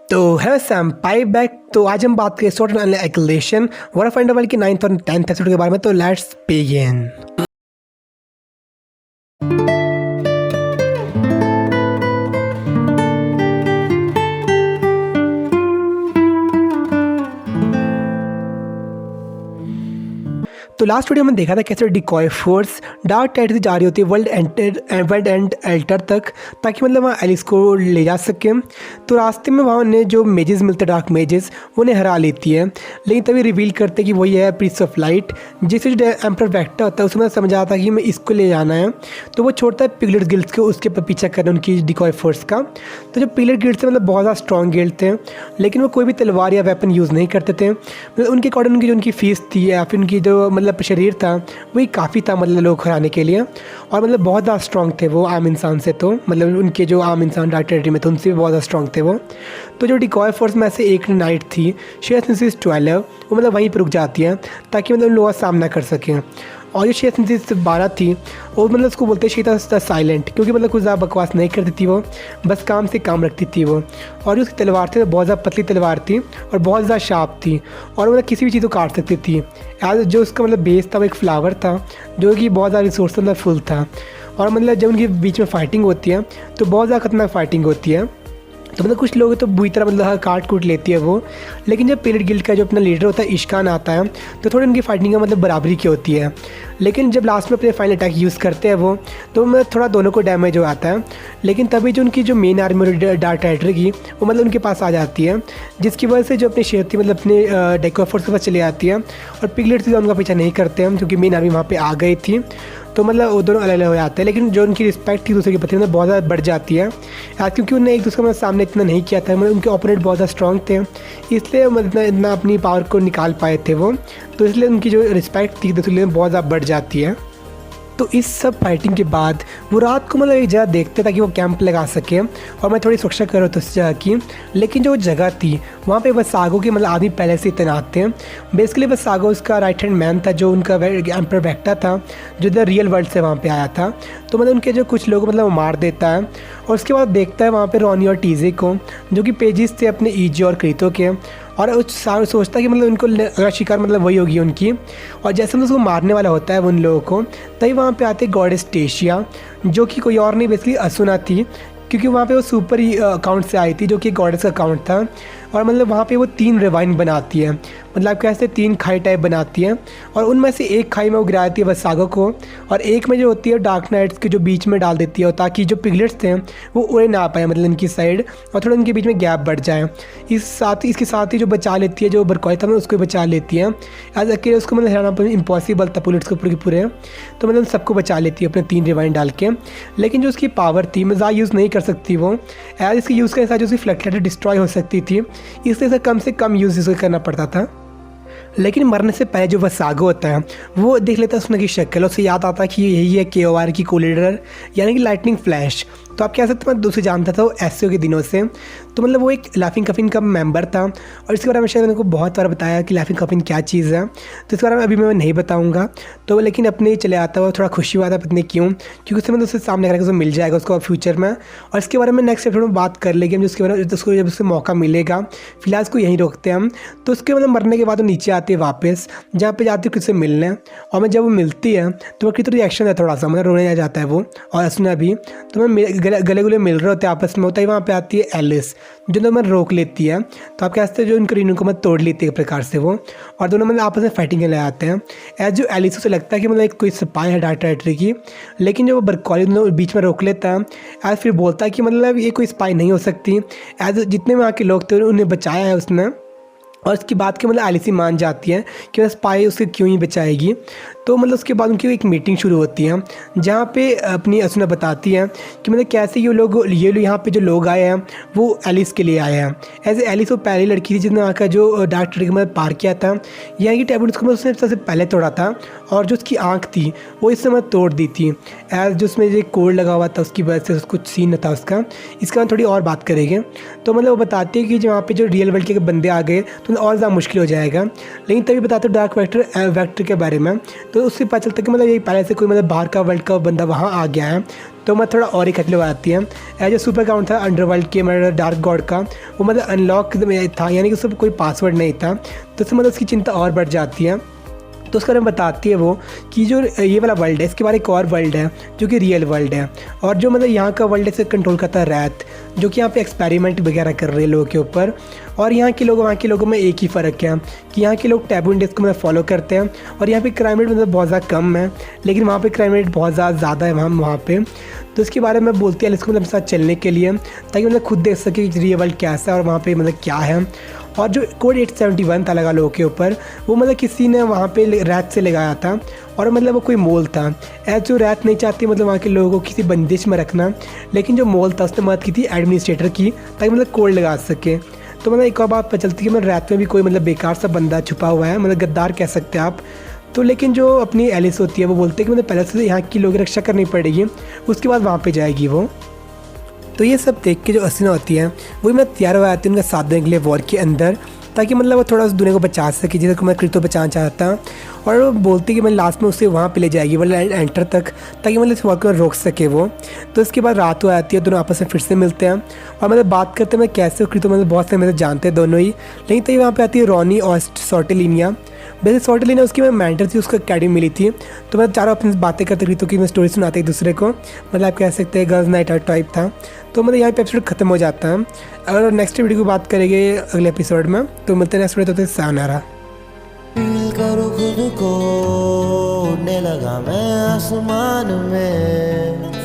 तो hello Sam पाई back. तो आज हम बात करें स्वॉट एनालाइजेशन वॉर ऑफ अंडरवर्ल्ड की 9th और 10th एपिसोड के बारे में। तो लेट्स बिगिन। तो लास्ट वीडियो में देखा था कैसे डिकॉय फोर्स डार्क टाइड से जा रही होती है वर्ल्ड एंड एल्टर तक, ताकि मतलब वहाँ एलिस को ले जा सके। तो रास्ते में वहाँ उन्हें जो मेजेस मिलते हैं, डार्क मेजेस, उन्हें हरा लेती है। लेकिन तभी रिवील करते कि वही है प्रिंस ऑफ लाइट, जिससे जो एम्पर वेक्टर होता है उसमें समझ आता कि मैं इसको ले जाना है। तो वो छोड़ता है पिगलेट गिल्ड्स को उसके पीछा करना उनकी डिकॉय फोर्स का। तो जो पिगलेट गिल्ड्स थे मतलब बहुत ज़्यादा स्ट्रॉन्ग गिल्ड थे, लेकिन वो कोई भी तलवार या वेपन यूज़ नहीं करते थे। मतलब उनके अकॉर्डिंग उनकी जो उनकी फीस थी या फिर उनकी जो मतलब शरीर था वही काफ़ी था मतलब लोग हराने के लिए। और मतलब बहुत ज़्यादा स्ट्रॉन्ग थे वो आम इंसान से, तो मतलब उनके जो आम इंसान डार्क टेरिटरी में थे उनसे भी बहुत ज़्यादा स्ट्रॉन्ग थे वो। तो जो डिकॉय फोर्स में से एक नाइट थी शेयर्स 12, वो मतलब वहीं पर रुक जाती है ताकि मतलब उन लोगों का सामना कर सकें। और जो शेयर्स 12 थी वो मतलब उसको बोलते शी था साइलेंट, क्योंकि मतलब कुछ ज़्यादा बकवास नहीं करती थी वो, बस काम से काम रखती थी वो। और जो उसकी तलवार थी बहुत ज़्यादा पतली तलवार थी और बहुत ज़्यादा शार्प थी, और मतलब किसी भी चीज़ को काट सकती थी। एज जो उसका मतलब बेस था वो एक फ्लावर था जो कि बहुत ज़्यादा रिसोर्स मतलब फुल था। और मतलब जब उनके बीच में फाइटिंग होती है तो बहुत ज़्यादा खतरनाक फाइटिंग होती है। तो मतलब कुछ लोग तो बुरी तरह मतलब काट कूट लेती है वो। लेकिन जब पिगलेट गिल्ड का जो अपना लीडर होता है इश्कान आता है तो थोड़ी उनकी फाइटिंग का मतलब बराबरी की होती है। लेकिन जब लास्ट में अपने फाइनल अटैक यूज़ करते हैं वो, तो मतलब थोड़ा दोनों को डैमेज हो आता है। लेकिन तभी जो उनकी जो मेन आर्मी डार्क टाइटर की वो मतलब उनके पास आ जाती है, जिसकी वजह से जो अपनी शेर थी मतलब अपने डेको फोर्स के पास चली आती है। और पिगलेट से उनका पीछा नहीं करते हम, क्योंकि मेन आर्मी वहाँ पर आ गई थी। तो मतलब वो दोनों अलग अलग हो जाते हैं, लेकिन जो उनकी रिस्पेक्ट थी दूसरे के प्रति मतलब बहुत ज़्यादा बढ़ जाती है। क्योंकि उन्होंने एक दूसरे के सामने इतना नहीं किया था, मतलब उनके ओपोनेंट बहुत ज़्यादा स्ट्रॉन्ग थे, इसलिए मतलब इतना अपनी पावर को निकाल पाए थे वो। तो इसलिए उनकी जो रिस्पेक्ट थी दूसरे में बहुत ज़्यादा बढ़ जाती है। तो इस सब फाइटिंग के बाद वो रात को मतलब एक जगह देखते ताकि वो कैंप लगा सके, और मैं थोड़ी सुरक्षा कर रहा था उस जगह की। लेकिन जो जगह थी वहाँ पे वसागो के मतलब आदमी पहले से तैनात थे। बेसिकली वसागो उसका राइट हैंड मैन था, जो उनका एम्पर वेक्टर था, जो द रियल वर्ल्ड से वहाँ पे आया था। तो मतलब उनके जो कुछ लोग मतलब वो मार देता है, और उसके बाद देखता है वहाँ पे रॉनी और टीजे को, जो कि पेजेस थे अपने ईजी और क्रीतो के। और सोचता है कि मतलब उनको अगर शिकार मतलब वही होगी उनकी। और जैसे मतलब उसको मारने वाला होता है उन लोगों को, तभी वहाँ पे आते गॉडेस टेशिया, जो कि कोई और नहीं बेसिकली असुना थी, क्योंकि वहाँ पे वो सुपर अकाउंट से आई थी जो कि गॉडेस का अकाउंट था। और मतलब वहाँ पे वो 3 रिवाइन बनाती है, मतलब कैसे 3 खाई टाइप बनाती है, और उनमें से एक खाई में वो गिराती है वसागो को, और एक में जो होती है डार्क नाइट्स के जो बीच में डाल देती है, ताकि जो पिगलेट्स थे वो उड़े ना पाए मतलब इनकी साइड, और थोड़ा उनके बीच में गैप बढ़ जाए। इसके साथ ही जो बचा लेती है जो बरकॉय था उसको बचा लेती है। एज अकेले उसको मतलब हराना इम्पॉसिबल था पुलिस को पूरे, तो मतलब सबको बचा लेती है अपने 3 रिवाइन डाल के। लेकिन जो उसकी पावर थी मज़ा यूज़ नहीं कर सकती वो, एज इसकी यूज़ करने के साथ जो उसकी फ्लैक्लेटर डिस्ट्रॉय हो सकती थी, इसलिए से कम यूज़ इसको करना पड़ता था। लेकिन मरने से पहले जो वसागो होता है वो देख लेता है उसने की शक्ल, उसे याद आता है कि यही है KOR की को लीडर, यानी कि लाइटनिंग फ्लैश। तो आप कह सकते हैं मैं दूसरे जानता था वो SEO के दिनों से। तो मतलब वो एक लाफिंग कफिन का मेंबर था, और इसके बारे में शायद उनको बहुत बार बताया कि लाफिंग कफिन क्या चीज़ है। तो इसके बारे में अभी मैं नहीं बताऊँगा। तो लेकिन अपने चले आता है, थोड़ा खुशी हुआ था पत्नी क्योंकि उससे मतलब उससे सामने करके उसको मिल जाएगा उसको फ्यूचर में। और इसके बारे में नेक्स्ट एपिसोड में बात कर लेंगे हम, जिसके बारे में उसको जब उससे मौका मिलेगा। फिलहाल उसको यहीं रोकते हैं हम। तो उसके मतलब मरने के बाद वो नीचे आती है वापस, जहाँ पे जाती है किससे मिलने। और मैं जब वो मिलती है तो वो तो रिएक्शन है थोड़ा सा, मतलब रोने आ जाता है वो, और असुना भी। तो मैं गले गुले मिल रहे होते हैं आपस में, होता है वहाँ पे आती है एलिस, जो तो मैं रोक लेती है। तो आप कहते हैं जो उनके रीनों को मैं तोड़ लेती है एक प्रकार से वो, और दोनों मतलब आपस में फाइटिंग के लिए आते हैं। एज जो एलिस उसे लगता है कि मतलब एक कोई सिपाही है डार्क टेरिटरी की, लेकिन जो वो बरकॉली बीच में रोक लेता है। एज फिर बोलता है कि मतलब ये कोई स्पाई नहीं हो सकती, एज जितने वहाँ के लोग थे उन्हें बचाया है उसने। और उसकी बात की मतलब एलिसी मान जाती है कि वह स्पाई उसे क्यों ही बचाएगी। तो मतलब उसके बाद उनकी एक मीटिंग शुरू होती है, जहाँ पे अपनी असुना बताती है कि मतलब कैसे ये लोग यहाँ पे जो लोग आए हैं वो एलिस के लिए आए हैं। ऐसे एलिस वो पहली लड़की थी जिसने आकर जो डार्क टेरिटरी में पार किया था, यहाँ की टैबलेट्स को उसने सबसे पहले तोड़ा था, और जो उसकी आँख थी वो इस समय तोड़ दी थी। एज जो उसमें जो कोड लगा हुआ था उसकी वजह से कुछ सीन था उसका, इसका हम थोड़ी और बात करेंगे। तो मतलब वो बताती है कि जो वहाँ पे जो रियल वर्ल्ड के बंदे आ गए तो और ज़्यादा मुश्किल हो जाएगा। लेकिन तभी बताते हो डार्क वेक्टर के बारे में। तो उससे पता चलता है कि मतलब ये पहले से कोई मतलब बाहर का वर्ल्ड का बंदा वहाँ आ गया है। तो मतलब थोड़ा और ही खतरे आती है। एज ए सुपर अकाउंट था अंडरवर्ल्ड के मतलब डार्क गॉड का, वो मतलब अनलॉक था, यानी कि उसमें कोई पासवर्ड नहीं था। तो उससे मतलब उसकी चिंता और बढ़ जाती है। तो उसके बारे में बताती है वो कि जो ये वाला वर्ल्ड है इसके बारे में एक और वर्ल्ड है जो कि रियल वर्ल्ड है, और जो मतलब यहाँ का वर्ल्ड है इसे कंट्रोल करता है रैत, जो कि यहाँ पे एक्सपेरिमेंट वगैरह कर रहे हैं लोगों के ऊपर। और यहाँ के लोग वहाँ के लोगों में एक ही फ़र्क है कि यहाँ के लोग टैबू इंडेक्स को मतलब फॉलो करते हैं, और यहाँ पे क्राइम रेट मतलब बहुत ज़्यादा कम है, लेकिन वहाँ पे क्राइम रेट बहुत ज़्यादा है वहाँ पे। तो इसके बारे में बोलती है एलिस को मतलब साथ चलने के लिए, ताकि मतलब खुद देख सके कि रियल वर्ल्ड कैसा है और वहाँ पे मतलब क्या है। और जो कोड 871 था लगा लोगों के ऊपर, वो मतलब किसी ने वहाँ पे रैत से लगाया था, और मतलब वो कोई मोल था। ऐसे जो रैत नहीं चाहती मतलब वहाँ के लोगों को किसी बंदिश में रखना, लेकिन जो मोल था उसने मदद की थी एडमिनिस्ट्रेटर की, ताकि मतलब कोड लगा सके। तो मतलब एक और बात पता चलती है कि मतलब रैत में भी कोई मतलब बेकार सा बंदा छुपा हुआ है, मतलब गद्दार कह सकते हैं आप। तो लेकिन जो अपनी एलिस होती है वो बोलते हैं कि मतलब पहले से यहाँ की लोगों की रक्षा करनी पड़ेगी, उसके बाद वहाँ पर जाएगी वो। तो ये सब देख के जो हसीना होती है वही मैं तैयार हो आती है उनका साथ देने के लिए वॉर के अंदर, ताकि मतलब वो थोड़ा उस दुनिया को बचा सके जिसे मैं क्रितो बचाना चाहता। और वो बोलती कि मैं लास्ट में उसे वहाँ पे ले जाएगी मतलब एंटर तक, ताकि मतलब इस वॉर को रोक सके वो। तो इसके बाद रात हो आती है, दोनों आपस में फिर से मिलते हैं और मतलब बात करते हैं मैं कैसे क्रितो मतलब बहुत से मतलब जानते हैं दोनों ही। लेकिन तो वहाँ पर आती है रॉनी और सॉर्टेलिनिया। वैसे सॉर्टेलिना उसकी मैं मेंटर थी, उसको अकेडमी मिली थी। तो मैं चारों अपनी बातें करते क्रितो की मैं स्टोरी सुनाते एक दूसरे को, मतलब आप कह सकते हैं गर्ल्स नाइट आउट टाइप था। तो मतलब यहाँ पे एपिसोड खत्म हो जाता है। अगर नेक्स्ट वीडियो की बात करेंगे अगले एपिसोड में, तो मिलते हैं नेक्स्ट वीडियो, तो सायोनारा। करो खुद को, उड़ने लगा मैं आसमान में।